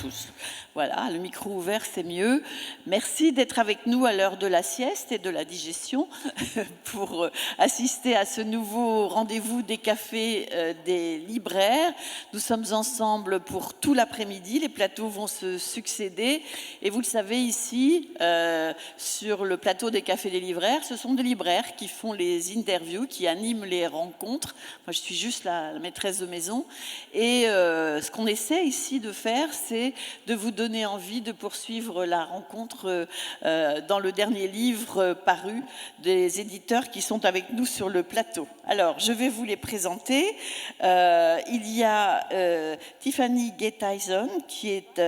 tous. Voilà, le micro ouvert, c'est mieux. Merci d'être avec nous à l'heure de la sieste et de la digestion pour assister à ce nouveau rendez-vous des cafés des libraires. Nous sommes ensemble pour tout l'après-midi. Les plateaux vont se succéder. Et vous le savez, ici, sur le plateau des cafés des libraires, ce sont des libraires qui font les interviews, qui animent les rencontres. Moi, je suis juste la maîtresse de maison. Et ce qu'on essaie ici de faire, c'est de vous donner envie de poursuivre la rencontre dans le dernier livre paru des éditeurs qui sont avec nous sur le plateau. Alors, je vais vous les présenter. Il y a Tiffany Guet-Tyson qui est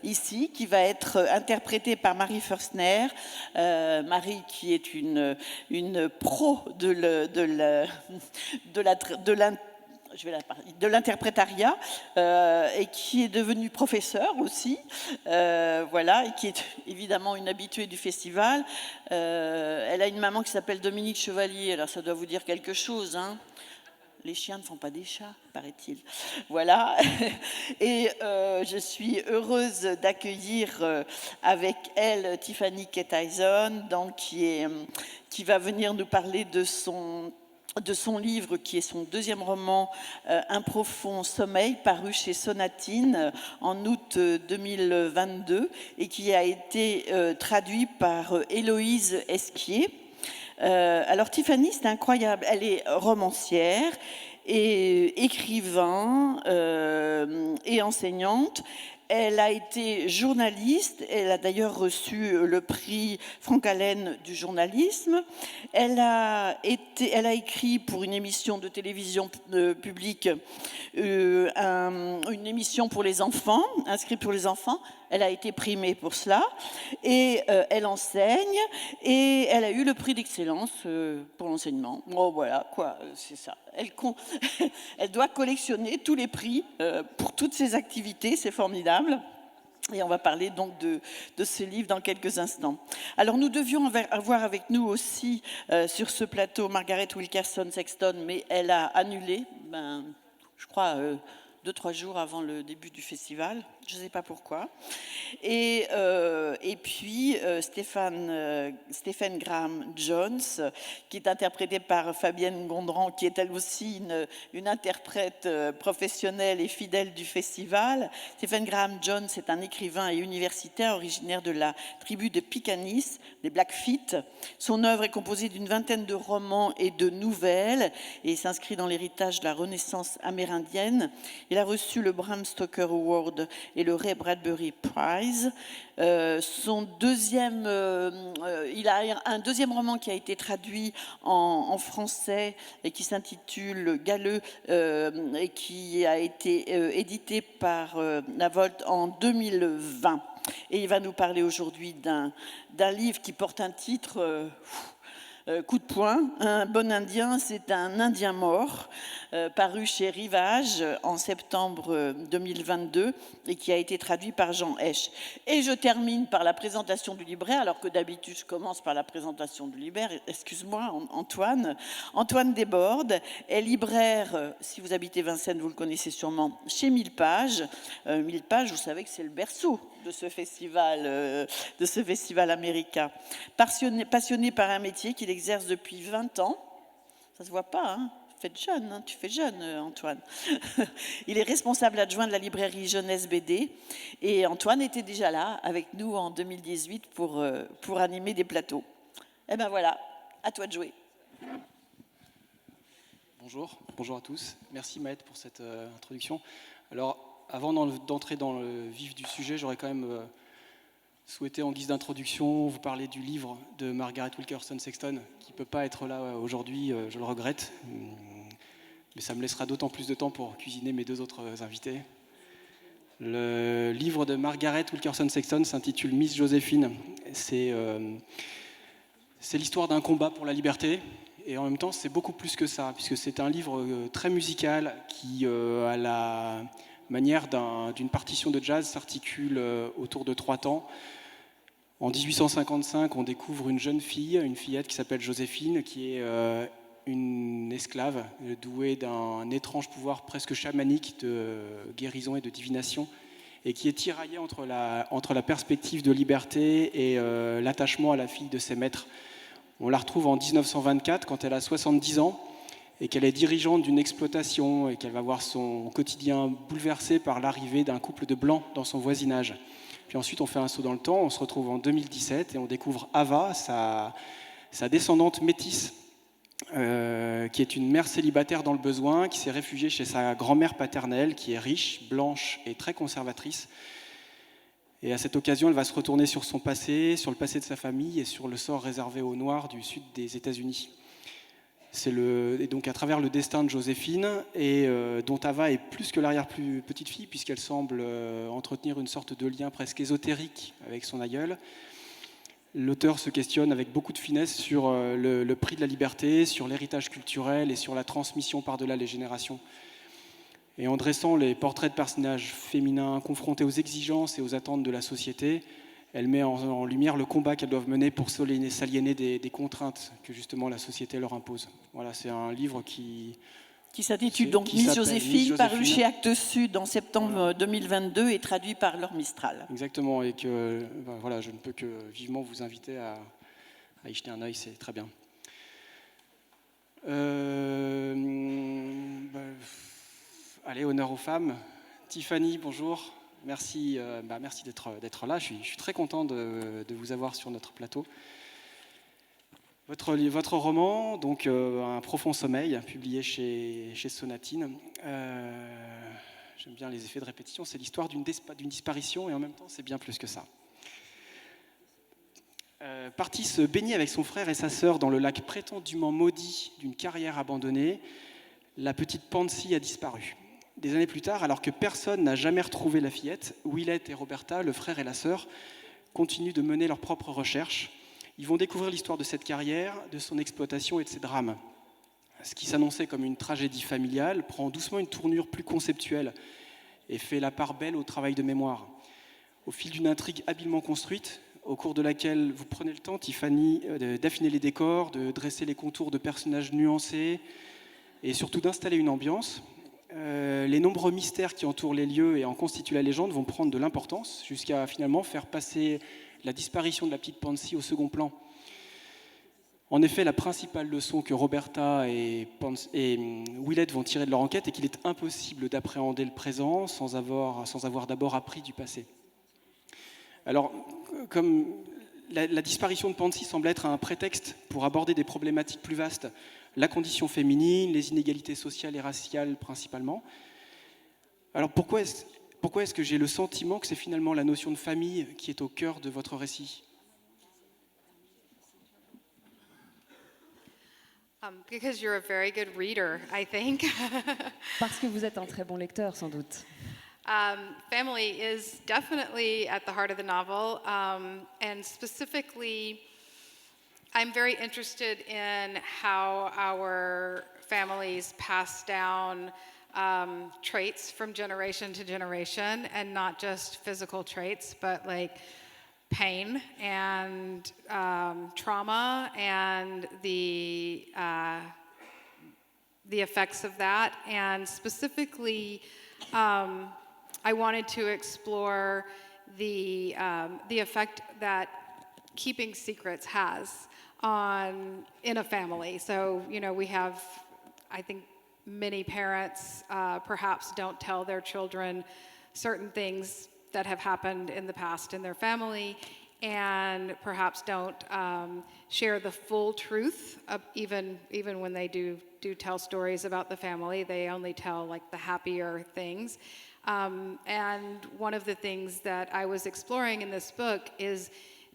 ici, qui va être interprétée par Marie Förstner. Marie qui est une pro de l'interprétariat et qui est devenue professeure aussi, voilà, et qui est évidemment une habituée du festival. Elle a une maman qui s'appelle Dominique Chevalier, alors ça doit vous dire quelque chose, hein. Les chiens ne font pas des chats, paraît-il. Voilà. Et je suis heureuse d'accueillir avec elle Tiffany Guet-Tyson, donc qui va venir nous parler de son livre, qui est son deuxième roman, Un profond sommeil, paru chez Sonatine en août 2022 et qui a été traduit par Héloïse Esquier. Alors Tiffany, c'est incroyable, elle est romancière et écrivain et enseignante. Elle a été journaliste, elle a d'ailleurs reçu le prix Franck Allen du journalisme. Elle a écrit pour une émission de télévision publique, une émission pour les enfants, inscrite pour les enfants. Elle a été primée pour cela et elle enseigne et elle a eu le prix d'excellence pour l'enseignement. Oh voilà, quoi, c'est ça. Elle doit collectionner tous les prix pour toutes ses activités, c'est formidable. Et on va parler donc de ce livre dans quelques instants. Alors nous devions avoir avec nous aussi sur ce plateau Margaret Wilkerson Sexton, mais elle a annulé, je crois, 2-3 jours avant le début du festival, je ne sais pas pourquoi. Et puis Stephen Graham Jones, qui est interprété par Fabienne Gondran, qui est elle aussi une interprète professionnelle et fidèle du festival. Stephen Graham Jones est un écrivain et universitaire originaire de la tribu de Pickaninny, des Blackfeet. Son œuvre est composée d'une vingtaine de romans et de nouvelles et s'inscrit dans l'héritage de la Renaissance amérindienne. Il a reçu le Bram Stoker Award et le Ray Bradbury Prize. Il a un deuxième roman qui a été traduit en français et qui s'intitule Galeux et qui a été édité par La Volte en 2020. Et il va nous parler aujourd'hui d'un livre qui porte un titre... coup de poing, un bon indien, c'est un indien mort, paru chez Rivage en septembre 2022 et qui a été traduit par Jean Hesch. Et je termine par la présentation du libraire, alors que d'habitude je commence par la présentation du libraire. Excuse-moi Antoine. Antoine Desbordes est libraire, si vous habitez Vincennes, vous le connaissez sûrement, chez 1000 pages. 1000 pages, vous savez que c'est le berceau de ce festival américain. Passionné par un métier qu'il exerce depuis 20 ans. Ça se voit pas, hein? Faites jeune, hein? Tu fais jeune, Antoine. Il est responsable adjoint de la librairie Jeunesse BD. Et Antoine était déjà là avec nous en 2018 pour animer des plateaux. Eh ben voilà, à toi de jouer. Bonjour à tous. Merci Maët pour cette introduction. Alors, avant d'entrer dans le vif du sujet, j'aurais quand même souhaité, en guise d'introduction, vous parler du livre de Margaret Wilkerson Sexton, qui ne peut pas être là aujourd'hui, je le regrette, mais ça me laissera d'autant plus de temps pour cuisiner mes deux autres invités. Le livre de Margaret Wilkerson Sexton s'intitule Miss Joséphine. C'est l'histoire d'un combat pour la liberté, et en même temps c'est beaucoup plus que ça, puisque c'est un livre très musical qui, à la manière d'une partition de jazz, s'articule autour de 3 temps. En 1855, on découvre une jeune fille, une fillette qui s'appelle Joséphine, qui est une esclave douée d'un étrange pouvoir presque chamanique de guérison et de divination, et qui est tiraillée entre la perspective de liberté et l'attachement à la fille de ses maîtres. On la retrouve en 1924 quand elle a 70 ans et qu'elle est dirigeante d'une exploitation et qu'elle va voir son quotidien bouleversé par l'arrivée d'un couple de blancs dans son voisinage. Puis ensuite, on fait un saut dans le temps, on se retrouve en 2017 et on découvre Ava, sa descendante métisse, qui est une mère célibataire dans le besoin, qui s'est réfugiée chez sa grand-mère paternelle, qui est riche, blanche et très conservatrice. Et à cette occasion, elle va se retourner sur son passé, sur le passé de sa famille et sur le sort réservé aux Noirs du sud des États-Unis. Et donc à travers le destin de Joséphine, dont Ava est plus que l'arrière-petite-fille, puisqu'elle semble entretenir une sorte de lien presque ésotérique avec son aïeul, l'auteur se questionne avec beaucoup de finesse sur le prix de la liberté, sur l'héritage culturel et sur la transmission par-delà les générations. Et en dressant les portraits de personnages féminins confrontés aux exigences et aux attentes de la société, elle met en lumière le combat qu'elles doivent mener pour s'aliéner des contraintes que justement la société leur impose. Voilà, c'est un livre qui s'intitule donc Miss Joséphine, paru chez Actes Sud en septembre 2022 et traduit par Laure Mistral. Exactement, et que voilà, je ne peux que vivement vous inviter à y jeter un œil, c'est très bien. Allez, honneur aux femmes. Tiffany, bonjour. Merci, merci d'être là. Je suis très content de vous avoir sur notre plateau. Votre roman, donc Un profond sommeil, publié chez Sonatine. J'aime bien les effets de répétition. C'est l'histoire d'une disparition et en même temps, c'est bien plus que ça. Partie se baigner avec son frère et sa sœur dans le lac prétendument maudit d'une carrière abandonnée, la petite Pansy a disparu. Des années plus tard, alors que personne n'a jamais retrouvé la fillette, Willett et Roberta, le frère et la sœur, continuent de mener leurs propres recherches. Ils vont découvrir l'histoire de cette carrière, de son exploitation et de ses drames. Ce qui s'annonçait comme une tragédie familiale prend doucement une tournure plus conceptuelle et fait la part belle au travail de mémoire. Au fil d'une intrigue habilement construite, au cours de laquelle vous prenez le temps, Tiffany, d'affiner les décors, de dresser les contours de personnages nuancés et surtout d'installer une ambiance, les nombreux mystères qui entourent les lieux et en constituent la légende vont prendre de l'importance jusqu'à finalement faire passer la disparition de la petite Pansy au second plan. En effet, la principale leçon que Roberta et Willett vont tirer de leur enquête est qu'il est impossible d'appréhender le présent sans avoir d'abord appris du passé. Alors, comme la disparition de Pansy semble être un prétexte pour aborder des problématiques plus vastes, la condition féminine, les inégalités sociales et raciales principalement. Alors pourquoi est-ce que j'ai le sentiment que c'est finalement la notion de famille qui est au cœur de votre récit ? Because you're a very good reader, I think. Parce que vous êtes un très bon lecteur, sans doute. Family is definitely at the heart of the novel, and specifically, I'm very interested in how our families pass down traits from generation to generation, and not just physical traits, but like pain and trauma and the effects of that. And specifically, I wanted to explore the effect that keeping secrets has in a family. So, you know, we have, I think, many parents perhaps don't tell their children certain things that have happened in the past in their family, and perhaps don't share the full truth of even when they do tell stories about the family. They only tell like the happier things. And one of the things that I was exploring in this book is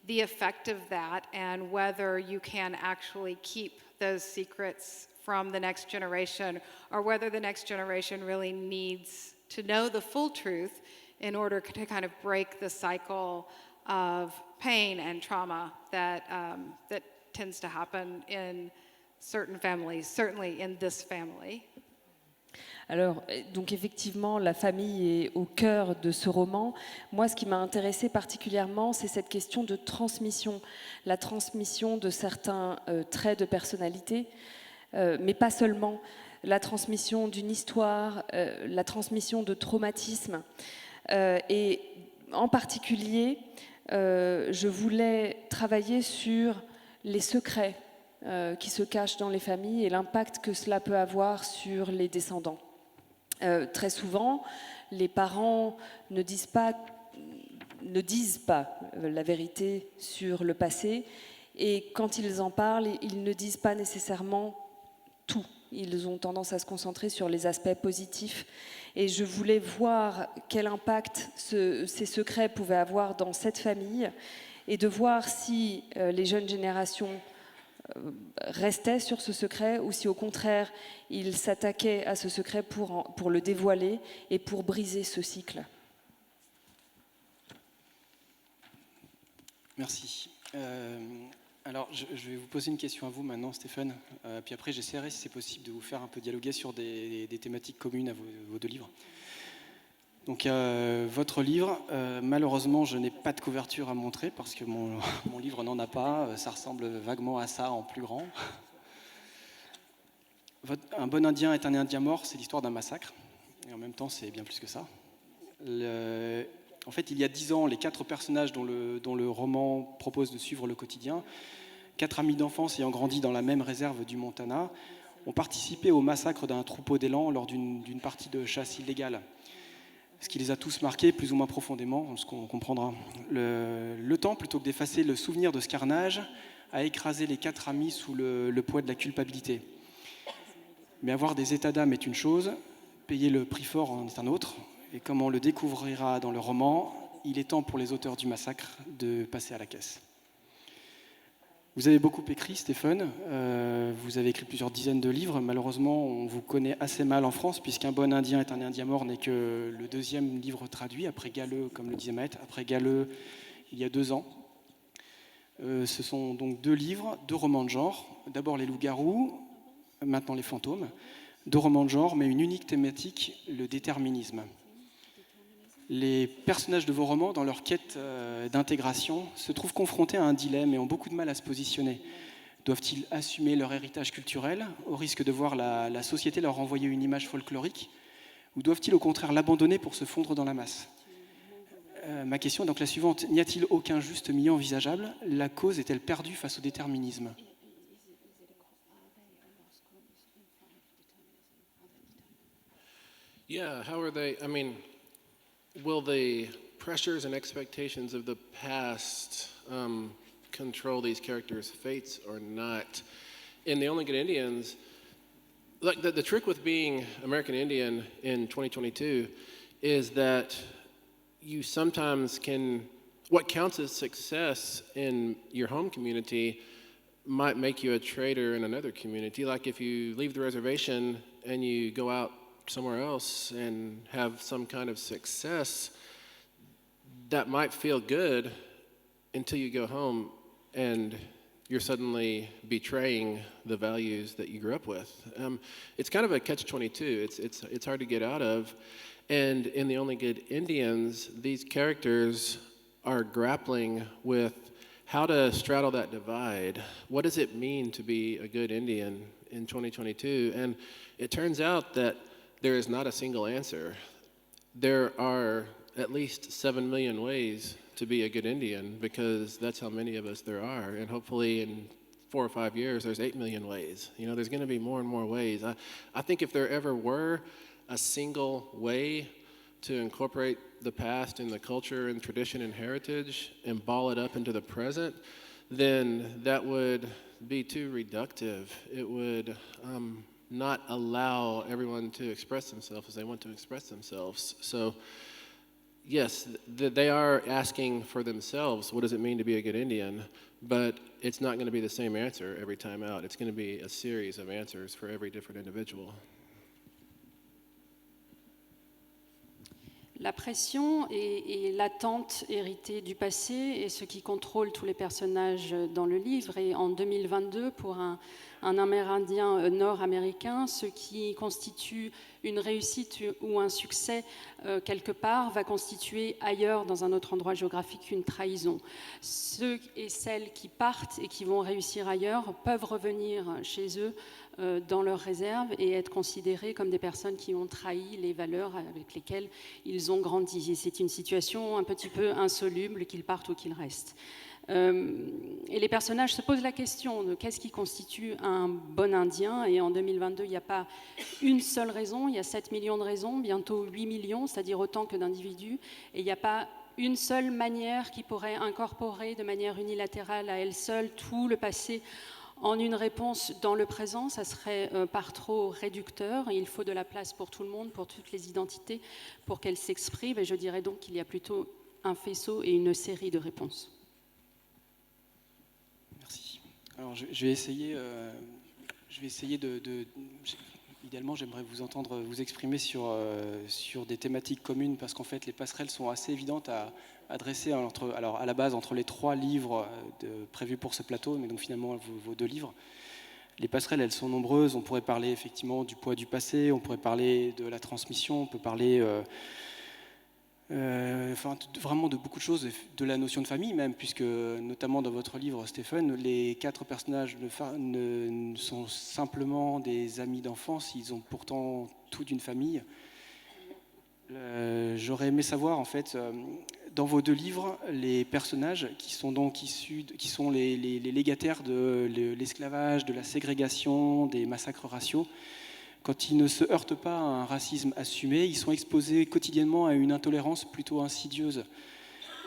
the effect of that, and whether you can actually keep those secrets from the next generation, or whether the next generation really needs to know the full truth in order to kind of break the cycle of pain and trauma that tends to happen in certain families, certainly in this family. Alors, donc effectivement, la famille est au cœur de ce roman. Moi, ce qui m'a intéressée particulièrement, c'est cette question de transmission, la transmission de certains traits de personnalité, mais pas seulement, la transmission d'une histoire, la transmission de traumatismes. Et en particulier, je voulais travailler sur les secrets qui se cachent dans les familles et l'impact que cela peut avoir sur les descendants. Très souvent, les parents ne disent pas la vérité sur le passé, et quand ils en parlent, ils ne disent pas nécessairement tout. Ils ont tendance à se concentrer sur les aspects positifs. Et je voulais voir quel impact ces secrets pouvaient avoir dans cette famille, et de voir si les jeunes générations restaient sur ce secret, ou si au contraire ils s'attaquaient à ce secret pour le dévoiler et pour briser ce cycle. Merci. Alors, je vais vous poser une question à vous maintenant, Stéphane. Puis après, j'essaierai, si c'est possible, de vous faire un peu dialoguer sur des thématiques communes à vos deux livres. Donc, votre livre, malheureusement, je n'ai pas de couverture à montrer parce que mon livre n'en a pas. Ça ressemble vaguement à ça en plus grand. Un bon Indien est un Indien mort, c'est l'histoire d'un massacre. Et en même temps, c'est bien plus que ça. En fait, il y a 10 ans, les 4 personnages dont le roman propose de suivre le quotidien, 4 amis d'enfance ayant grandi dans la même réserve du Montana, ont participé au massacre d'un troupeau d'élan lors d'une partie de chasse illégale. Ce qui les a tous marqués, plus ou moins profondément, ce qu'on comprendra. Le temps, plutôt que d'effacer le souvenir de ce carnage, a écrasé les 4 amis sous le poids de la culpabilité. Mais avoir des états d'âme est une chose, payer le prix fort en est un autre. Et comme on le découvrira dans le roman, il est temps pour les auteurs du massacre de passer à la caisse. Vous avez beaucoup écrit, Stéphane. Vous avez écrit plusieurs dizaines de livres. Malheureusement, on vous connaît assez mal en France, puisqu'Un bon Indien est un Indien mort n'est que le 2e livre traduit, après Galleux, comme le disait Maët, après Galleux, il y a 2 ans. Ce sont donc 2 livres, 2 romans de genre. D'abord Les loups-garous, maintenant Les fantômes. 2 romans de genre, mais une unique thématique, le déterminisme. Les personnages de vos romans, dans leur quête d'intégration, se trouvent confrontés à un dilemme et ont beaucoup de mal à se positionner. Doivent-ils assumer leur héritage culturel, au risque de voir la société leur renvoyer une image folklorique, ou doivent-ils au contraire l'abandonner pour se fondre dans la masse ? Ma question est donc la suivante. N'y a-t-il aucun juste milieu envisageable ? La cause est-elle perdue face au déterminisme ? Yeah, how are they? I mean, will the pressures and expectations of the past control these characters' fates or not? In The Only Good Indians, like the trick with being American Indian in 2022 is that you sometimes what counts as success in your home community might make you a traitor in another community. Like if you leave the reservation and you go out somewhere else and have some kind of success, that might feel good until you go home and you're suddenly betraying the values that you grew up with. It's kind of a catch-22. It's hard to get out of. And in The Only Good Indians, these characters are grappling with how to straddle that divide. What does it mean to be a good Indian in 2022? And it turns out that there is not a single answer. There are at least 7 million ways to be a good Indian, because that's how many of us there are. And hopefully in 4 or 5 years, there's 8 million ways. You know, there's going to be more and more ways. I think if there ever were a single way to incorporate the past and the culture and tradition and heritage and ball it up into the present, then that would be too reductive. It would not allow everyone to express themselves as they want to express themselves. So, yes, they are asking for themselves, what does it mean to be a good Indian? But it's not going to be the same answer every time out. It's going to be a series of answers for every different individual. La pression et l'attente héritée du passé est ce qui contrôle tous les personnages dans le livre. Et en 2022, pour un Amérindien nord-américain, ce qui constitue une réussite ou un succès quelque part va constituer ailleurs, dans un autre endroit géographique, une trahison. Ceux et celles qui partent et qui vont réussir ailleurs peuvent revenir chez eux dans leurs réserves et être considérés comme des personnes qui ont trahi les valeurs avec lesquelles ils ont grandi. Et c'est une situation un petit peu insoluble, qu'ils partent ou qu'ils restent. Et les personnages se posent la question de qu'est-ce qui constitue un bon Indien. Et en 2022, il n'y a pas une seule raison, il y a 7 millions de raisons, bientôt 8 millions, c'est-à-dire autant que d'individus. Et il n'y a pas une seule manière qui pourrait incorporer de manière unilatérale à elle seule tout le passé en une réponse dans le présent. Ça serait par trop réducteur. Il faut de la place pour tout le monde, pour toutes les identités, pour qu'elles s'expriment. Et je dirais donc qu'il y a plutôt un faisceau et une série de réponses. Merci. Alors, je vais essayer idéalement, j'aimerais vous entendre vous exprimer sur des thématiques communes, parce qu'en fait, les passerelles sont assez évidentes à adresser alors à la base entre les 3 livres prévus pour ce plateau, mais donc finalement vos 2 livres. Les passerelles, elles sont nombreuses. On pourrait parler effectivement du poids du passé, on pourrait parler de la transmission, on peut parler vraiment de beaucoup de choses, de la notion de famille même, puisque notamment dans votre livre, Stephen, les 4 personnages ne sont simplement des amis d'enfance, ils ont pourtant toute une famille. J'aurais aimé savoir, en fait, dans vos 2 livres, les personnages qui sont donc les légataires de l'esclavage, de la ségrégation, des massacres raciaux, quand ils ne se heurtent pas à un racisme assumé, ils sont exposés quotidiennement à une intolérance plutôt insidieuse.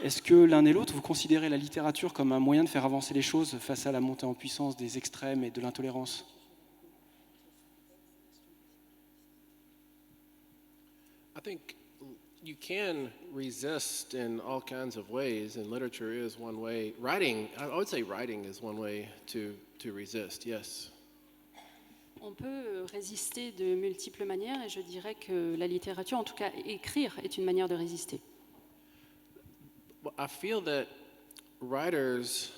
Est-ce que l'un et l'autre, vous considérez la littérature comme un moyen de faire avancer les choses face à la montée en puissance des extrêmes et de l'intolérance ? I think you can resist in all kinds of ways, and literature is one way. Writing, I would say writing is one way to resist, yes. On peut résister de multiples manières et je dirais que la littérature, en tout cas écrire, est une manière de résister. Well, I feel that writers,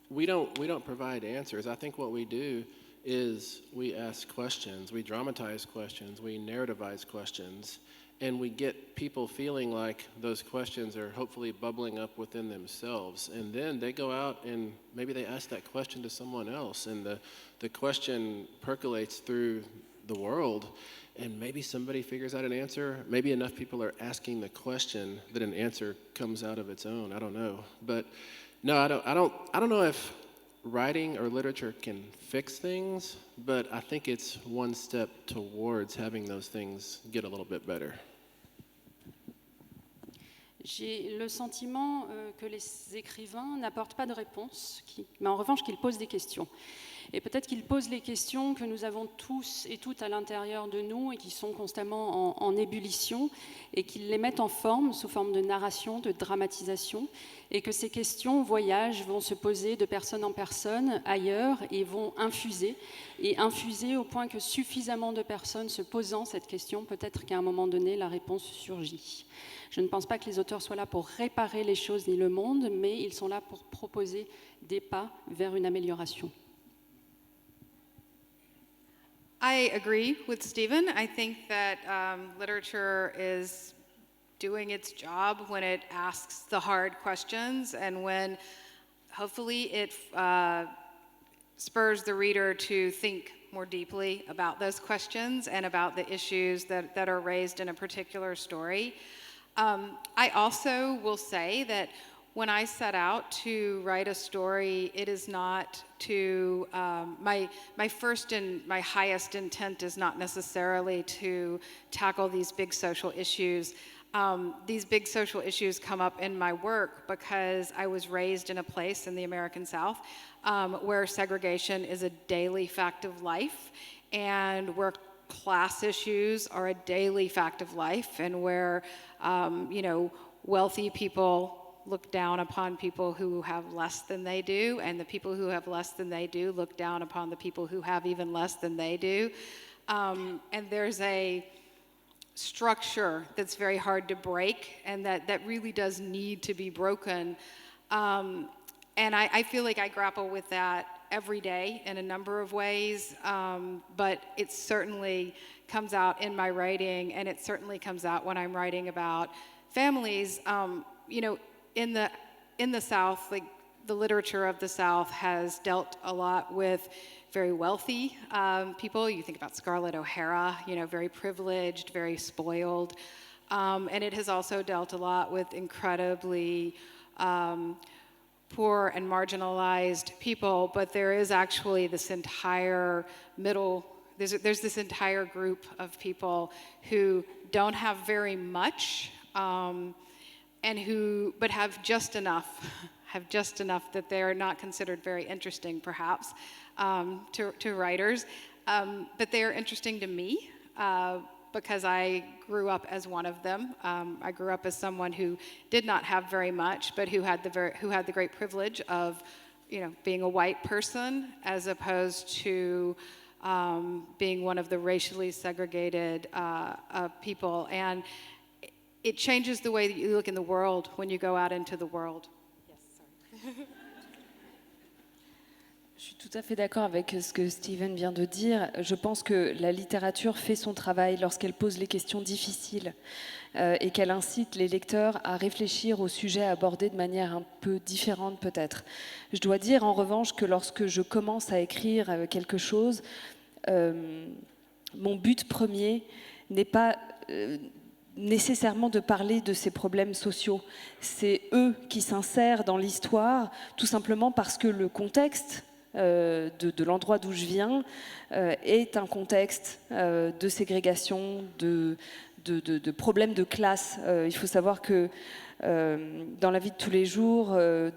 we don't provide answers. I think what we do is we ask questions, we dramatize questions, we narrativize questions, and we get people feeling like those questions are hopefully bubbling up within themselves. And then they go out and maybe they ask that question to someone else, and the question percolates through the world, and maybe somebody figures out an answer. Maybe enough people are asking the question that an answer comes out of its own. I don't know. But no, I don't know if writing or literature can fix things, but I think it's one step towards having those things get a little bit better. J'ai le sentiment que les écrivains n'apportent pas de réponse, mais en revanche qu'ils posent des questions. Et peut-être qu'ils posent les questions que nous avons tous et toutes à l'intérieur de nous et qui sont constamment en ébullition, et qu'ils les mettent en forme, sous forme de narration, de dramatisation, et que ces questions voyagent, vont se poser de personne en personne, ailleurs, et vont infuser au point que suffisamment de personnes se posant cette question, peut-être qu'à un moment donné, la réponse surgit. Je ne pense pas que les auteurs soient là pour réparer les choses ni le monde, mais ils sont là pour proposer des pas vers une amélioration. I agree with Stephen. I think that literature is doing its job when it asks the hard questions and when hopefully it spurs the reader to think more deeply about those questions and about the issues that are raised in a particular story. I also will say that when I set out to write a story, it is not to, my first and my highest intent is not necessarily to tackle these big social issues. These big social issues come up in my work because I was raised in a place in the American South where segregation is a daily fact of life, and where class issues are a daily fact of life, and where wealthy people look down upon people who have less than they do, and the people who have less than they do look down upon the people who have even less than they do. And there's a structure that's very hard to break, and that really does need to be broken. And I feel like I grapple with that every day in a number of ways, but it certainly comes out in my writing, and it certainly comes out when I'm writing about families. In the South, like the literature of the South has dealt a lot with very wealthy people. You think about Scarlett O'Hara, you know, very privileged, very spoiled. And it has also dealt a lot with incredibly poor and marginalized people, but there is actually this entire there's this entire group of people who don't have very much, but have just enough that they're not considered very interesting, perhaps, to writers. But they are interesting to me because I grew up as one of them. I grew up as someone who did not have very much, but who had the great privilege of, you know, being a white person, as opposed to being one of the racially segregated people. And it changes the way that you look in the world when you go out into the world. Yes, sorry. Je suis tout à fait d'accord avec ce que Steven vient de dire. Je pense que la littérature fait son travail lorsqu'elle pose les questions difficiles et qu'elle incite les lecteurs à réfléchir aux sujets abordés de manière un peu différente peut-être. Je dois dire en revanche que lorsque je commence à écrire quelque chose, mon but premier n'est pas nécessairement de parler de ces problèmes sociaux. C'est eux qui s'insèrent dans l'histoire, tout simplement parce que le contexte de l'endroit d'où je viens est un contexte de ségrégation, de problèmes de classe. Il faut savoir que dans la vie de tous les jours,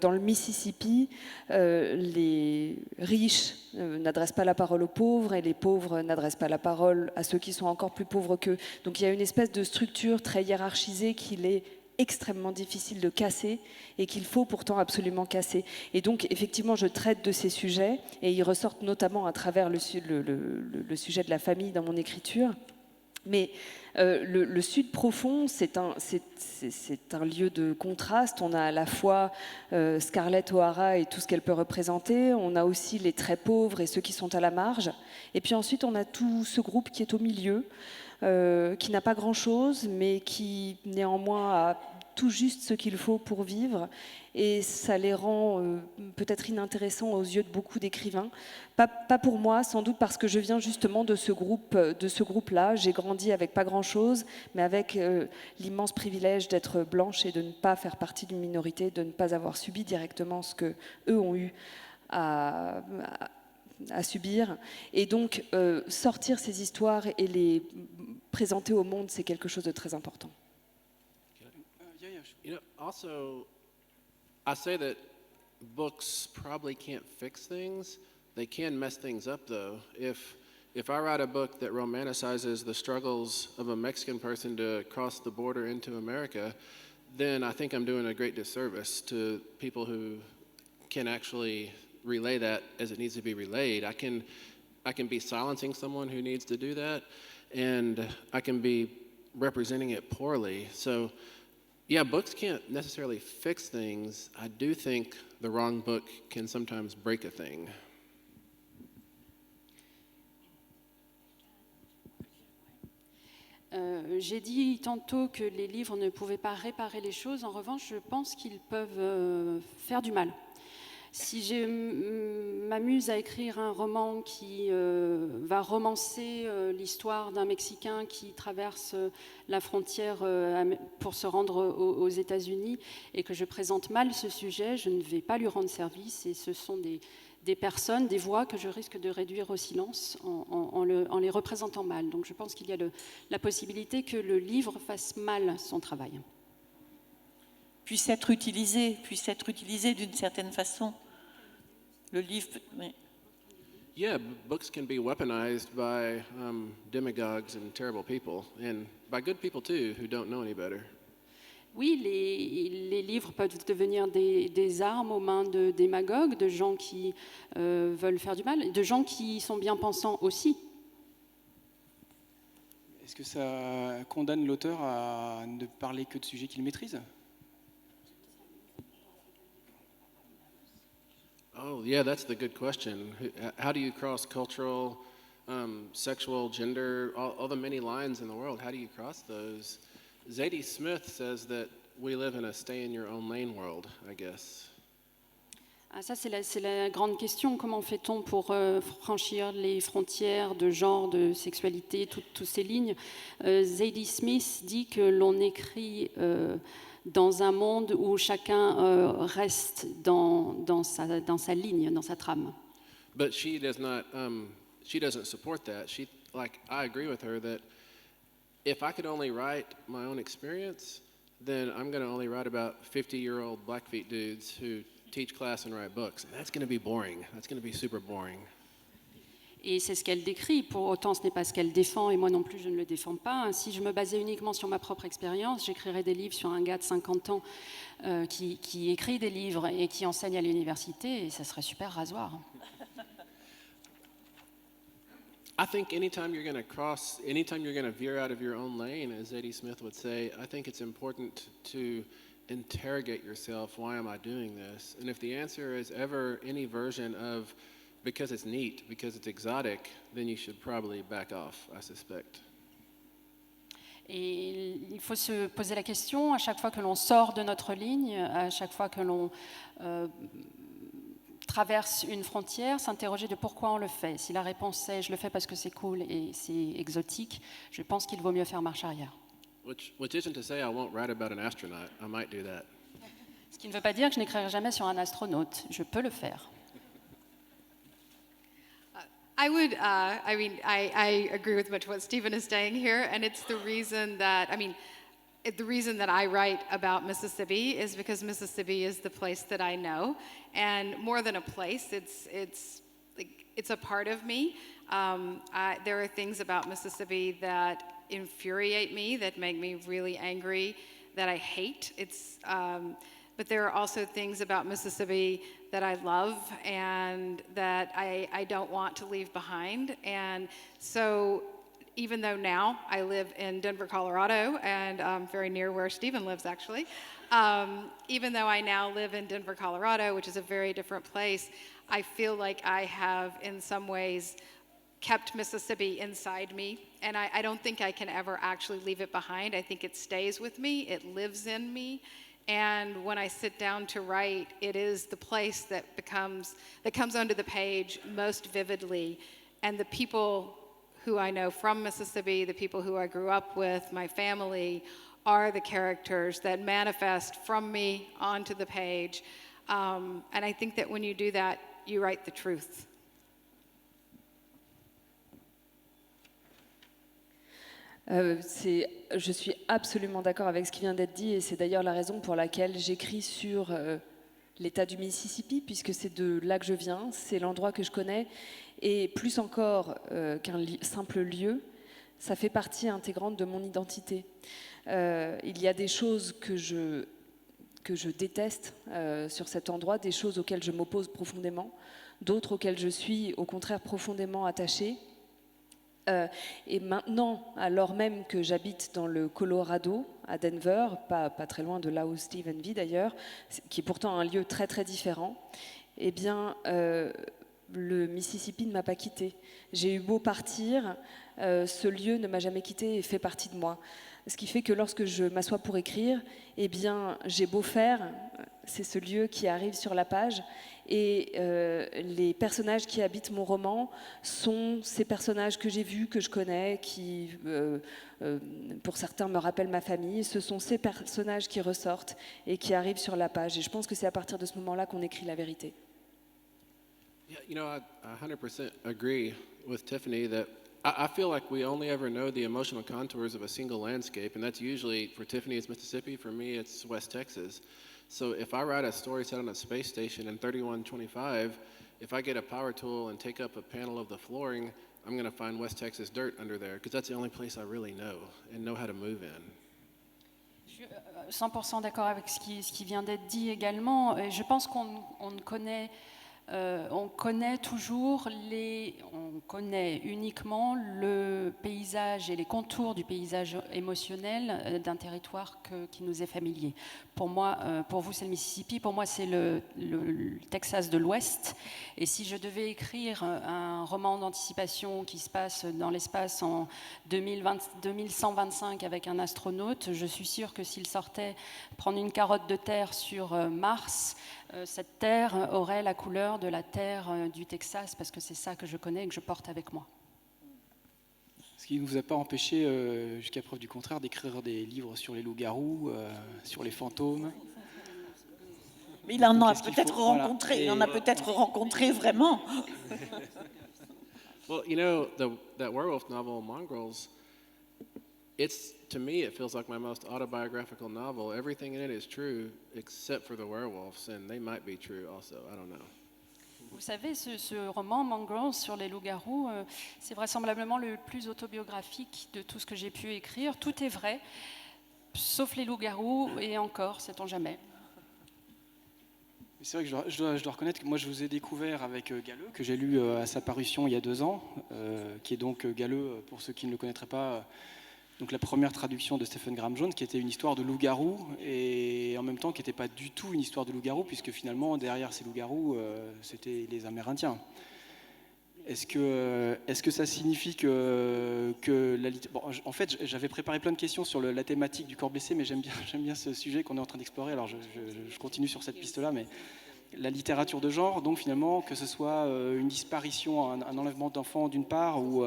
dans le Mississippi, les riches n'adressent pas la parole aux pauvres et les pauvres n'adressent pas la parole à ceux qui sont encore plus pauvres qu'eux. Donc il y a une espèce de structure très hiérarchisée qu'il est extrêmement difficile de casser et qu'il faut pourtant absolument casser. Et donc, effectivement, je traite de ces sujets et ils ressortent notamment à travers le sujet de la famille dans mon écriture. Mais le Sud profond, c'est un lieu de contraste. On a à la fois Scarlett O'Hara et tout ce qu'elle peut représenter. On a aussi les très pauvres et ceux qui sont à la marge. Et puis ensuite, on a tout ce groupe qui est au milieu, qui n'a pas grand-chose, mais qui néanmoins a tout juste ce qu'il faut pour vivre. Et ça les rend peut-être inintéressants aux yeux de beaucoup d'écrivains. Pas pour moi, sans doute parce que je viens justement de ce groupe-là. J'ai grandi avec pas grand-chose, mais avec l'immense privilège d'être blanche et de ne pas faire partie d'une minorité, de ne pas avoir subi directement ce que eux ont eu à subir. Et donc, sortir ces histoires et les présenter au monde, c'est quelque chose de très important. You know, also, I say that books probably can't fix things. They can mess things up, though. If I write a book that romanticizes the struggles of a Mexican person to cross the border into America, then I think I'm doing a great disservice to people who can actually relay that as it needs to be relayed. I can be silencing someone who needs to do that, and I can be representing it poorly. So, yeah, books can't necessarily fix things. I do think the wrong book can sometimes break a thing. J'ai dit tantôt que les livres ne pouvaient pas réparer les choses. En revanche, je pense qu'ils peuvent faire du mal. Si je m'amuse à écrire un roman qui va romancer l'histoire d'un Mexicain qui traverse la frontière pour se rendre aux États-Unis et que je présente mal ce sujet, je ne vais pas lui rendre service et ce sont des personnes, des voix que je risque de réduire au silence en les représentant mal. Donc je pense qu'il y a la possibilité que le livre fasse mal son travail. Puisse être utilisé d'une certaine façon. Le livre... Oui. Yeah, books can be weaponized by demagogues and terrible people, and by good people too, who don't know any better. Oui, les livres peuvent devenir des armes aux mains de démagogues, de gens qui veulent faire du mal, de gens qui sont bien pensants aussi. Est-ce que ça condamne l'auteur à ne parler que de sujets qu'il maîtrise ? Oh, yeah, that's the good question. How do you cross cultural, sexual, gender, all the many lines in the world? How do you cross those? Zadie Smith says that we live in a stay-in-your-own-lane world, I guess. Ah, ça, c'est la grande question. Comment fait-on pour franchir les frontières de genre, de sexualité, toutes ces lignes? Zadie Smith dit que l'on écrit dans un monde où chacun reste dans sa ligne, dans sa trame. But she does not. She doesn't support that. I agree with her that if I could only write my own experience, then I'm going to only write about 50-year-old Blackfeet dudes who teach class and write books. And that's going to be boring. That's going to be super boring. Et c'est ce qu'elle décrit. Pour autant, ce n'est pas ce qu'elle défend, et moi non plus, je ne le défends pas. Si je me basais uniquement sur ma propre expérience, j'écrirais des livres sur un gars de 50 ans qui écrit des livres et qui enseigne à l'université, et ça serait super rasoir. I think anytime you're going to veer out of your own lane, as Zadie Smith would say, I think it's important to interrogate yourself, why am I doing this? And if the answer is ever any version of because it's neat, because it's exotic, then you should probably back off, I suspect. Et il faut se poser la question à chaque fois que l'on sort de notre ligne, à chaque fois que l'on traverse une frontière, s'interroger de pourquoi on le fait. Si la réponse est « je le fais parce que c'est cool et c'est exotique », je pense qu'il vaut mieux faire marche arrière. Which isn't to say I won't write about an astronaut. I might do that. Ce qui ne veut pas dire que je n'écrirai jamais sur un astronaute. Je peux le faire. I agree with much what Stephen is saying here, and it's the reason that, the reason that I write about Mississippi is because Mississippi is the place that I know, and more than a place, it's a part of me. There are things about Mississippi that infuriate me, that make me really angry, that I hate. But there are also things about Mississippi that I love and that I don't want to leave behind. And so even though now I live in Denver, Colorado, and very near where Stephen lives, actually, even though I now live in Denver, Colorado, which is a very different place, I feel like I have, in some ways, kept Mississippi inside me. And I don't think I can ever actually leave it behind. I think it stays with me. It lives in me. And when I sit down to write, it is the place that comes onto the page most vividly. And the people who I know from Mississippi, the people who I grew up with, my family, are the characters that manifest from me onto the page. And I think that when you do that, you write the truth. Je suis absolument d'accord avec ce qui vient d'être dit, et c'est d'ailleurs la raison pour laquelle j'écris sur l'État du Mississippi, puisque c'est de là que je viens, c'est l'endroit que je connais, et plus encore qu'un simple lieu, ça fait partie intégrante de mon identité. Il y a des choses que je déteste sur cet endroit, des choses auxquelles je m'oppose profondément, d'autres auxquelles je suis au contraire profondément attachée. Et maintenant, alors même que j'habite dans le Colorado, à Denver, pas très loin de là où Stephen vit d'ailleurs, qui est pourtant un lieu très très différent, eh bien, le Mississippi ne m'a pas quittée. J'ai eu beau partir, ce lieu ne m'a jamais quittée et fait partie de moi. Ce qui fait que lorsque je m'assois pour écrire, eh bien, j'ai beau faire, c'est ce lieu qui arrive sur la page. Et les personnages qui habitent mon roman sont ces personnages que j'ai vus, que je connais, qui, pour certains, me rappellent ma famille. Ce sont ces personnages qui ressortent et qui arrivent sur la page. Et je pense que c'est à partir de ce moment-là qu'on écrit la vérité. Yeah, I 100% agree with Tiffany that I feel like we only ever know the emotional contours of a single landscape, and that's usually, for Tiffany, it's Mississippi. For me, it's West Texas. So if I write a story set on a space station in 3125, if I get a power tool and take up a panel of the flooring, I'm going to find West Texas dirt under there, because that's the only place I really know and know how to move in. Je suis 100% d'accord avec ce qui vient d'être dit également. Et je pense qu'on ne connaît on connaît uniquement le paysage et les contours du paysage émotionnel d'un territoire qui nous est familier. Pour moi, pour vous c'est le Mississippi, pour moi c'est le Texas de l'Ouest. Et si je devais écrire un roman d'anticipation qui se passe dans l'espace en 2125 avec un astronaute, je suis sûre que s'il sortait prendre une carotte de terre sur Mars, cette terre aurait la couleur de la terre du Texas, parce que c'est ça que je connais et que je porte avec moi. Ce qui ne vous a pas empêché, jusqu'à preuve du contraire, d'écrire des livres sur les loups-garous, sur les fantômes. Mais il en a Qu'est-ce qu'il peut-être faut, voilà. rencontré, il en a peut-être rencontré vraiment. Well, that werewolf novel, Mongrels, to me, it feels like my most autobiographical novel. Everything in it is true, except for the werewolves, and they might be true also, I don't know. Vous savez, ce roman, Mongrels, sur les loups-garous, c'est vraisemblablement le plus autobiographique de tout ce que j'ai pu écrire. Tout est vrai, sauf les loups-garous, et encore, sait-on jamais. C'est vrai que je dois reconnaître que moi je vous ai découvert avec Galleux, que j'ai lu à sa parution il y a 2 ans, qui est donc Galleux, pour ceux qui ne le connaîtraient pas, donc la première traduction de Stephen Graham Jones, qui était une histoire de loup-garou, et en même temps qui n'était pas du tout une histoire de loup-garou, puisque finalement derrière ces loups-garous, c'était les Amérindiens. Est-ce que ça signifie que en fait, j'avais préparé plein de questions sur la thématique du corps blessé, mais j'aime bien ce sujet qu'on est en train d'explorer, alors je continue sur cette piste-là, mais la littérature de genre, donc finalement, que ce soit une disparition, un enlèvement d'enfants d'une part, ou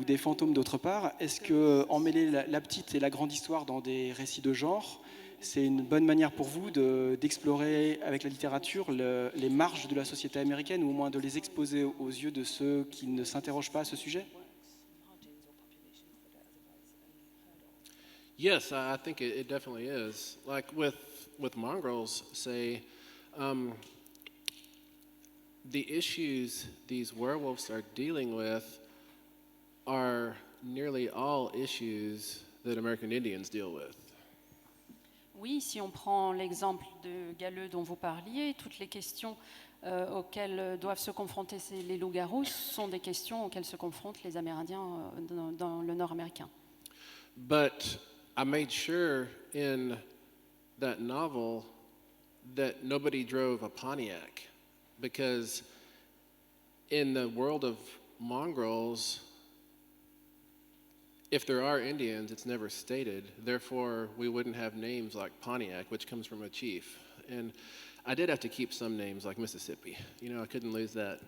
des fantômes d'autre part, est-ce que emmêler la petite et la grande histoire dans des récits de genre, c'est une bonne manière pour vous d'explorer avec la littérature les marges de la société américaine, ou au moins de les exposer aux yeux de ceux qui ne s'interrogent pas à ce sujet? Yes, I think it definitely is. Like with Mongrels, say, the issues these werewolves are dealing with are nearly all issues that American Indians deal with. Oui, si on prend l'exemple de Galleux dont vous parliez, toutes les questions auxquelles doivent se confronter les loups-garous sont des questions auxquelles se confrontent les Amérindiens dans le Nord américain. But I made sure in that novel that nobody drove a Pontiac, because in the world of Mongrels, if there are Indians, it's never stated. Therefore, we wouldn't have names like Pontiac, which comes from a chief. And I did have to keep some names like Mississippi. I couldn't lose that.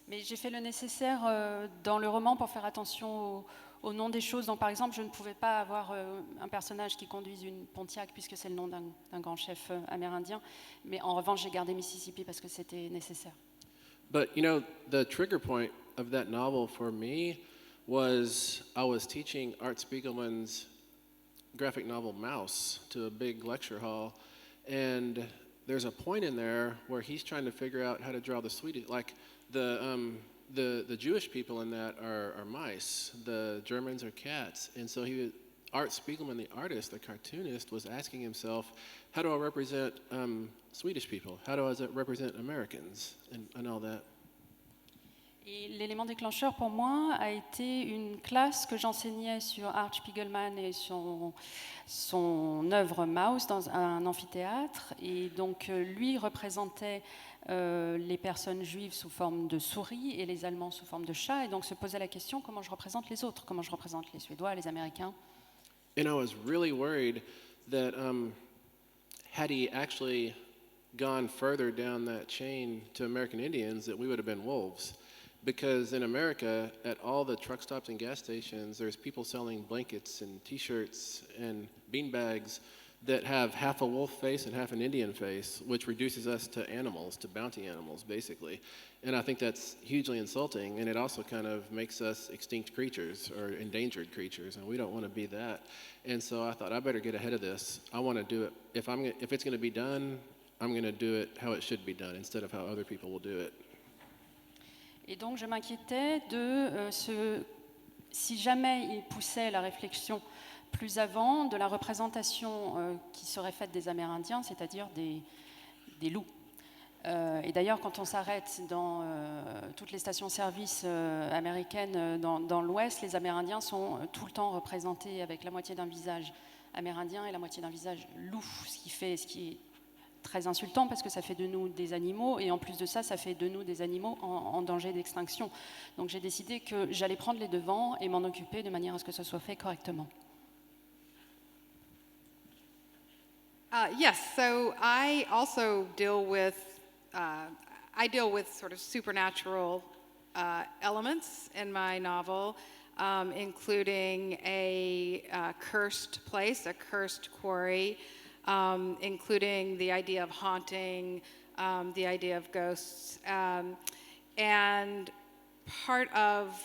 Mais j'ai fait le nécessaire dans le roman pour faire attention au nom des choses. Donc, par exemple, je ne pouvais pas avoir un personnage qui conduise une Pontiac, puisque c'est le nom d'un grand chef amérindien. Mais en revanche, j'ai gardé Mississippi parce que c'était nécessaire. But, the trigger point of that novel for me was I was teaching Art Spiegelman's graphic novel Mouse to a big lecture hall, and there's a point in there where he's trying to figure out how to draw the Swedish, like the Jewish people in that are mice, the Germans are cats, and so Art Spiegelman, the artist, the cartoonist, was asking himself, how do I represent Swedish people? How do I represent Americans and all that? Et l'élément déclencheur pour moi a été une classe que j'enseignais sur Art Spiegelman et son œuvre Mouse dans un amphithéâtre. Et donc lui représentait les personnes juives sous forme de souris et les Allemands sous forme de chats. Et donc se posait la question, comment je représente les autres? Comment je représente les Suédois, les Américains? And I was really worried that had he actually gone further down that chain to American Indians, that we would have been wolves. Because in America, at all the truck stops and gas stations, there's people selling blankets and T-shirts and beanbags that have half a wolf face and half an Indian face, which reduces us to animals, to bounty animals, basically. And I think that's hugely insulting, and it also kind of makes us extinct creatures or endangered creatures, and we don't want to be that. And so I thought I better get ahead of this. I want to do it. If it's going to be done, I'm going to do it how it should be done instead of how other people will do it. Et donc je m'inquiétais si jamais il poussait la réflexion plus avant de la représentation qui serait faite des Amérindiens, c'est-à-dire des loups. Et d'ailleurs, quand on s'arrête dans toutes les stations-service américaines dans l'Ouest, les Amérindiens sont tout le temps représentés avec la moitié d'un visage amérindien et la moitié d'un visage loup, ce qui est très insultant parce que ça fait de nous des animaux, et en plus de ça, ça fait de nous des animaux en danger d'extinction. Donc j'ai décidé que j'allais prendre les devants et m'en occuper de manière à ce que ce soit fait correctement. Yes, so I also deal with sort of supernatural elements in my novel, including a cursed place, a cursed quarry, including the idea of haunting, the idea of ghosts, and part of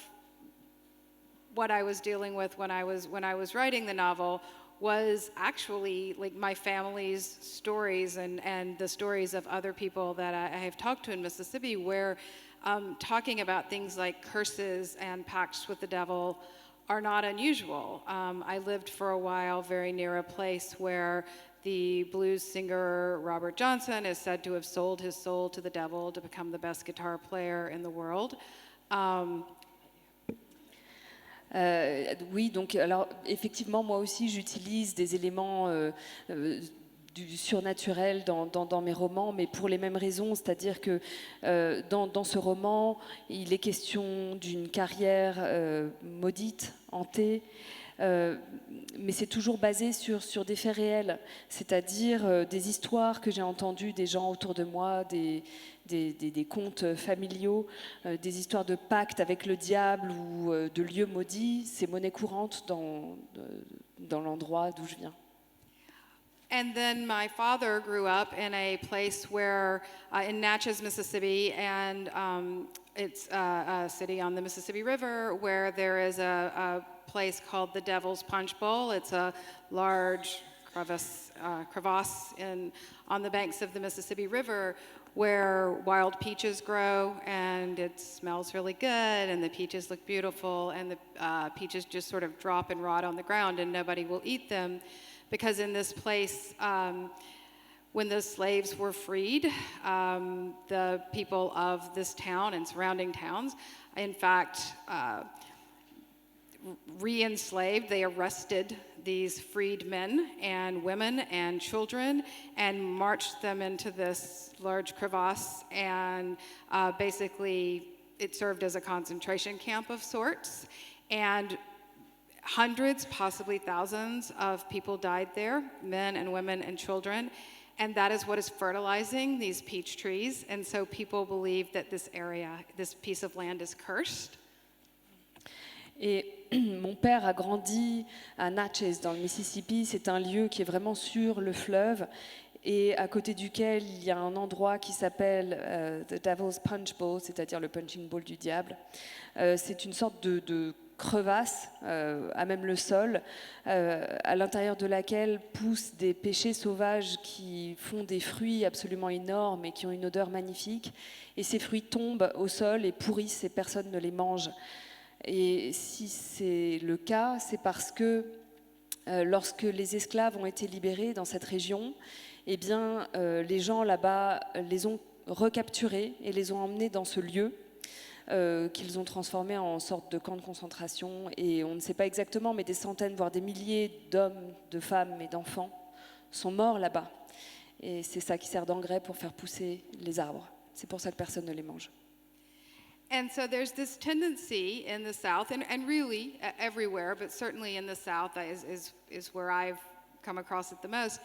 what I was dealing with when I was writing the novel was actually like my family's stories and the stories of other people that I have talked to in Mississippi, where talking about things like curses and pacts with the devil are not unusual. I lived for a while very near a place where the blues singer Robert Johnson is said to have sold his soul to the devil to become the best guitar player in the world. Oui, donc alors effectivement, moi aussi, j'utilise des éléments du surnaturel dans mes romans, mais pour les mêmes raisons, c'est-à-dire que dans ce roman, il est question d'une carrière maudite, hantée, mais c'est toujours basé sur des faits réels, c'est-à-dire des histoires que j'ai entendues des gens autour de moi, des contes familiaux, des histoires de pactes avec le diable ou de lieux maudits. C'est monnaie courante dans l'endroit d'où je viens. And then my father grew up in a place where, in Natchez, Mississippi, and it's a city on the Mississippi River where there is a place called the Devil's Punch Bowl. It's a large crevasse on the banks of the Mississippi River where wild peaches grow, and it smells really good, and the peaches look beautiful, and the peaches just sort of drop and rot on the ground, and nobody will eat them. Because in this place, when the slaves were freed, the people of this town and surrounding towns, in fact, re-enslaved, they arrested these freed men and women and children and marched them into this large crevasse, and basically it served as a concentration camp of sorts. And hundreds, possibly thousands of people died there, men and women and children, and that is what is fertilizing these peach trees. And so people believe that this area, this piece of land is cursed. Et mon père a grandi à Natchez, dans le Mississippi. C'est un lieu qui est vraiment sur le fleuve et à côté duquel il y a un endroit qui s'appelle The Devil's Punch Bowl, c'est-à-dire le punching ball du diable. C'est une sorte de crevasse à même le sol, à l'intérieur de laquelle poussent des pêchers sauvages qui font des fruits absolument énormes et qui ont une odeur magnifique. Et ces fruits tombent au sol et pourrissent et personne ne les mange. Et si c'est le cas, c'est parce que lorsque les esclaves ont été libérés dans cette région, eh bien, les gens là-bas les ont recapturés et les ont emmenés dans ce lieu qu'ils ont transformé en sorte de camp de concentration. Et on ne sait pas exactement, mais des centaines, voire des milliers d'hommes, de femmes et d'enfants sont morts là-bas. Et c'est ça qui sert d'engrais pour faire pousser les arbres. C'est pour ça que personne ne les mange. And so there's this tendency in the South, and really everywhere, but certainly in the South is where I've come across it the most,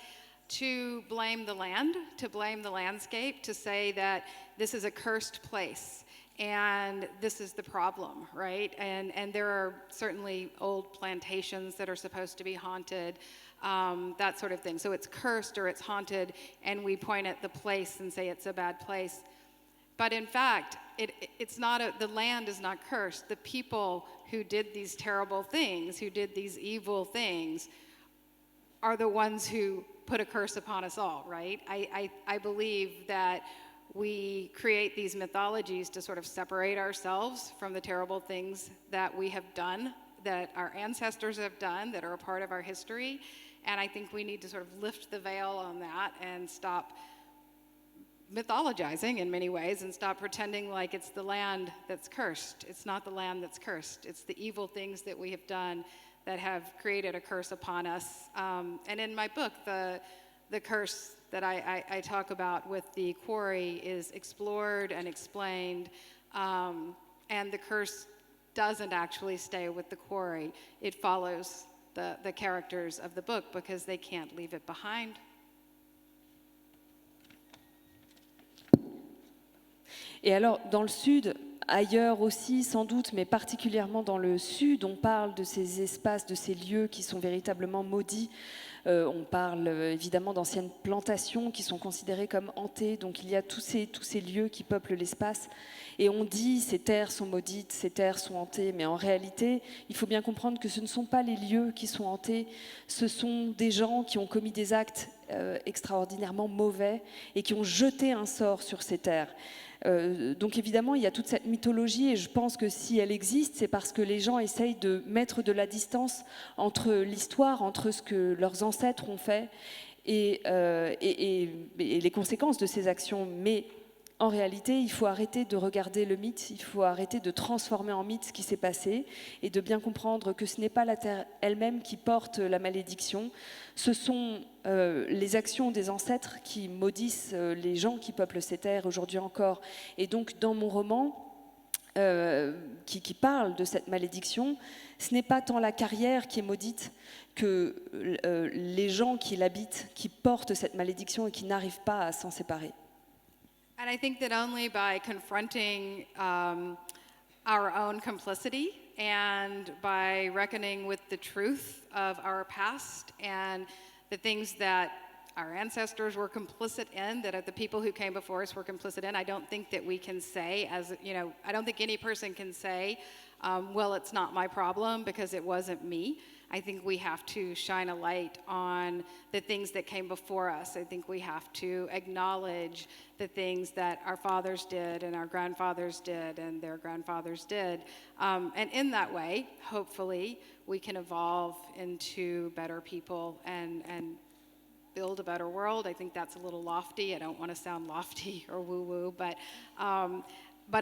to blame the land, to blame the landscape, to say that this is a cursed place. And this is the problem, right? And there are certainly old plantations that are supposed to be haunted, that sort of thing. So it's cursed or it's haunted, and we point at the place and say it's a bad place. But in fact, it's not the land is not cursed. The people who did these terrible things, who did these evil things, are the ones who put a curse upon us all, right? I believe that we create these mythologies to sort of separate ourselves from the terrible things that we have done, that our ancestors have done, that are a part of our history. And I think we need to sort of lift the veil on that and stop mythologizing in many ways and stop pretending like it's the land that's cursed. It's not the land that's cursed. It's the evil things that we have done that have created a curse upon us. And in my book, the curse that I talk about with the quarry is explored and explained, and the curse doesn't actually stay with the quarry. It follows the characters of the book because they can't leave it behind. Et alors, dans le sud, ailleurs aussi sans doute, mais particulièrement dans le sud, on parle de ces espaces, de ces lieux qui sont véritablement maudits. On parle évidemment d'anciennes plantations qui sont considérées comme hantées. Donc il y a tous ces lieux qui peuplent l'espace. Et on dit ces terres sont maudites, ces terres sont hantées. Mais en réalité, il faut bien comprendre que ce ne sont pas les lieux qui sont hantés. Ce sont des gens qui ont commis des actes extraordinairement mauvais et qui ont jeté un sort sur ces terres. Donc évidemment, il y a toute cette mythologie et je pense que si elle existe, c'est parce que les gens essayent de mettre de la distance entre l'histoire, entre ce que leurs ancêtres ont fait et les conséquences de ces actions. Mais en réalité, il faut arrêter de regarder le mythe, il faut arrêter de transformer en mythe ce qui s'est passé et de bien comprendre que ce n'est pas la terre elle-même qui porte la malédiction, ce sont les actions des ancêtres qui maudissent les gens qui peuplent ces terres aujourd'hui encore. Et donc dans mon roman, qui parle de cette malédiction, ce n'est pas tant la carrière qui est maudite que les gens qui l'habitent, qui portent cette malédiction et qui n'arrivent pas à s'en séparer. And I think that only by confronting our own complicity and by reckoning with the truth of our past and the things that our ancestors were complicit in, that the people who came before us were complicit in, I don't think that we can say, I don't think any person can say, well, it's not my problem because it wasn't me. I think we have to shine a light on the things that came before us. I think we have to acknowledge the things that our fathers did and our grandfathers did and their grandfathers did. And in that way, hopefully, we can evolve into better people and build a better world. I think that's a little lofty. I don't want to sound lofty or woo-woo, but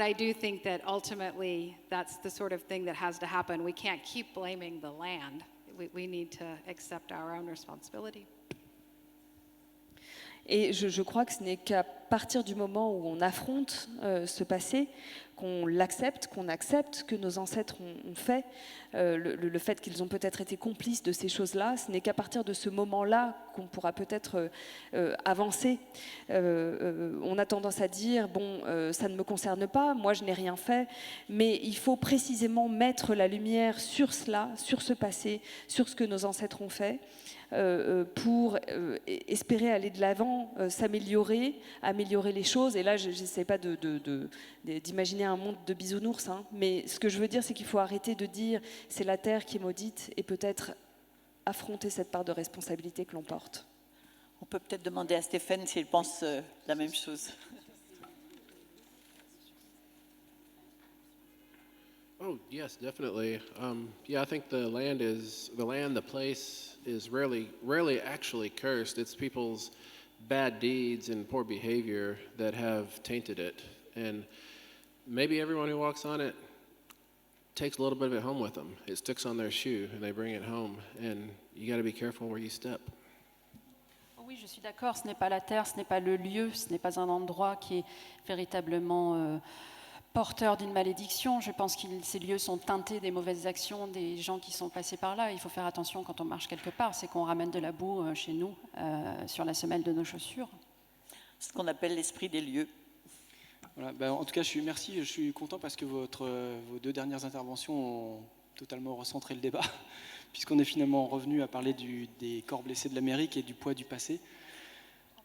I do think that ultimately that's the sort of thing that has to happen. We can't keep blaming the land. We need to accept our own responsibility. Et je crois que ce n'est qu'à partir du moment où on affronte ce passé, qu'on l'accepte, qu'on accepte que nos ancêtres ont fait, le fait qu'ils ont peut-être été complices de ces choses-là, ce n'est qu'à partir de ce moment-là qu'on pourra peut-être avancer. On a tendance à dire, bon, ça ne me concerne pas, moi je n'ai rien fait, mais il faut précisément mettre la lumière sur cela, sur ce passé, sur ce que nos ancêtres ont fait, pour espérer aller de l'avant, s'améliorer, améliorer les choses. Et là, je n'essaie pas d'imaginer un monde de bisounours, hein, mais ce que je veux dire, c'est qu'il faut arrêter de dire c'est la terre qui est maudite et peut-être affronter cette part de responsabilité que l'on porte. On peut peut-être demander à Stéphane s'il pense la même chose. Oh, yes, definitely. Yeah, I think the place is rarely actually cursed. It's people's bad deeds and poor behavior that have tainted it. And maybe everyone who walks on it takes a little bit of it home with them. It sticks on their shoe and they bring it home. And you got to be careful where you step. Oui, je suis d'accord, ce n'est pas la terre, ce n'est pas le lieu, ce n'est pas un endroit qui est véritablement porteur d'une malédiction. Je pense que ces lieux sont teintés des mauvaises actions des gens qui sont passés par là. Il faut faire attention quand on marche quelque part, c'est qu'on ramène de la boue chez nous, sur la semelle de nos chaussures. Ce qu'on appelle l'esprit des lieux. Voilà, en tout cas, je suis content parce que vos deux dernières interventions ont totalement recentré le débat, puisqu'on est finalement revenu à parler des corps blessés de l'Amérique et du poids du passé.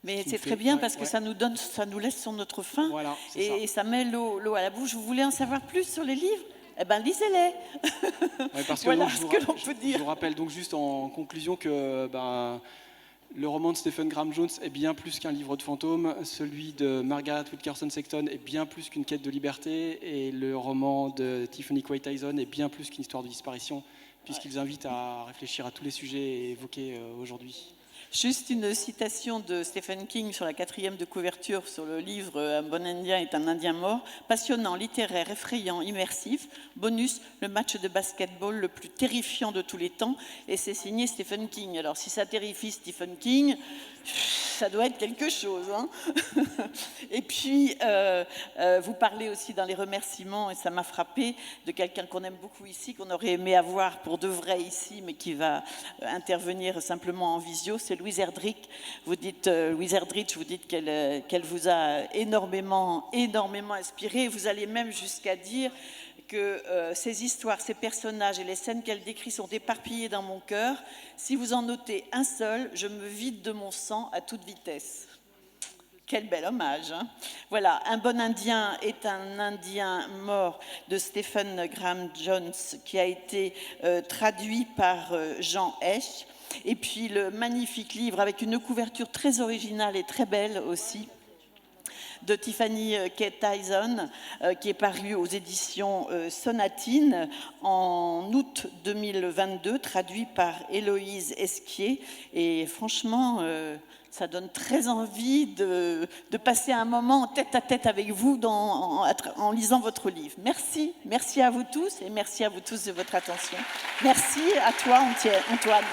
Mais c'est très bien parce que ça nous laisse sur notre faim, voilà, et ça met l'eau à la bouche. Vous voulez en savoir plus sur les livres ? Eh bien, lisez-les. Ouais, parce que voilà donc, ce que l'on peut dire. Je vous rappelle donc juste en conclusion que le roman de Stephen Graham Jones est bien plus qu'un livre de fantômes, celui de Margaret Wilkerson Sexton est bien plus qu'une quête de liberté, et le roman de Tiffany Quay Tyson est bien plus qu'une histoire de disparition, puisqu'ils invitent à réfléchir à tous les sujets évoqués aujourd'hui. Juste une citation de Stephen King sur la 4e de couverture sur le livre Un bon Indien est un Indien mort. Passionnant, littéraire, effrayant, immersif. Bonus, le match de basketball le plus terrifiant de tous les temps. Et c'est signé Stephen King. Alors si ça terrifie Stephen King, ça doit être quelque chose. Hein. Et puis, vous parlez aussi dans les remerciements, et ça m'a frappé, de quelqu'un qu'on aime beaucoup ici, qu'on aurait aimé avoir pour de vrai ici, mais qui va intervenir simplement en visio, c'est Louise Erdrich. Vous dites, Louise Erdrich, vous dites qu'elle vous a énormément inspiré. Vous allez même jusqu'à dire que ces histoires, ces personnages et les scènes qu'elle décrit sont éparpillés dans mon cœur. Si vous en notez un seul, je me vide de mon sang à toute vitesse. Quel bel hommage, hein. Voilà, Un bon Indien est un Indien mort de Stephen Graham Jones, qui a été traduit par Jean Hecht. Et puis le magnifique livre avec une couverture très originale et très belle aussi, de Tiffany K. Tyson, qui est paru aux éditions Sonatine en août 2022, traduit par Héloïse Esquier. Et franchement, ça donne très envie de passer un moment tête à tête avec vous en lisant votre livre. Merci, merci à vous tous et merci à vous tous de votre attention. Merci à toi, Antoine.